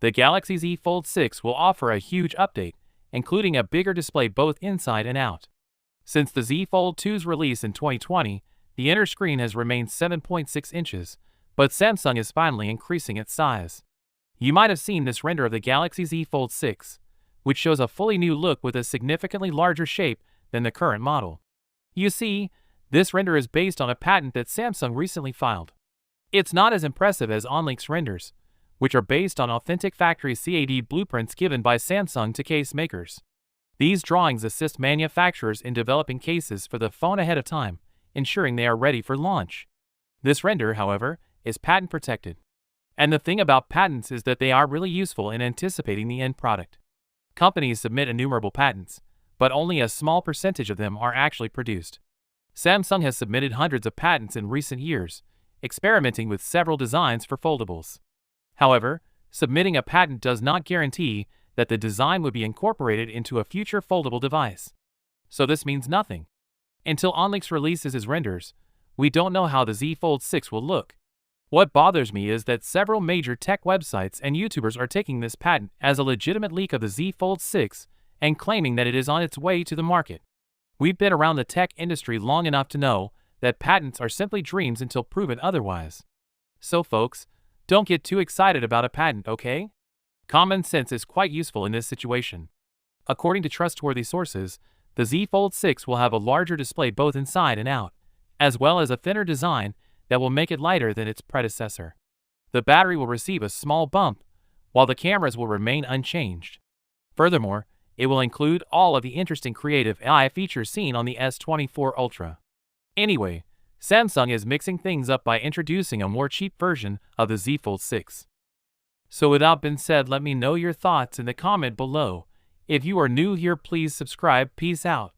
The Galaxy Z Fold 6 will offer a huge update, including a bigger display both inside and out. Since the Z Fold 2's release in 2020, the inner screen has remained 7.6 inches, but Samsung is finally increasing its size. You might have seen this render of the Galaxy Z Fold 6, which shows a fully new look with a significantly larger shape than the current model. You see, this render is based on a patent that Samsung recently filed. It's not as impressive as OnLink's renders, which are based on authentic factory CAD blueprints given by Samsung to case makers. These drawings assist manufacturers in developing cases for the phone ahead of time, ensuring they are ready for launch. This render, however, is patent protected. And the thing about patents is that they are really useful in anticipating the end product. Companies submit innumerable patents, but only a small percentage of them are actually produced. Samsung has submitted hundreds of patents in recent years, experimenting with several designs for foldables. However, submitting a patent does not guarantee that the design would be incorporated into a future foldable device. So this means nothing. Until OnLink's releases his renders, we don't know how the Z Fold 6 will look. What bothers me is that several major tech websites and YouTubers are taking this patent as a legitimate leak of the Z Fold 6 and claiming that it is on its way to the market. We've been around the tech industry long enough to know that patents are simply dreams until proven otherwise. So folks, don't get too excited about a patent, okay? Common sense is quite useful in this situation. According to trustworthy sources, the Z Fold 6 will have a larger display both inside and out, as well as a thinner design that will make it lighter than its predecessor. The battery will receive a small bump, while the cameras will remain unchanged. Furthermore, it will include all of the interesting creative AI features seen on the S24 Ultra. Anyway, Samsung is mixing things up by introducing a more cheap version of the Z Fold 6. So without being said, let me know your thoughts in the comment below. If you are new here, please subscribe. Peace out.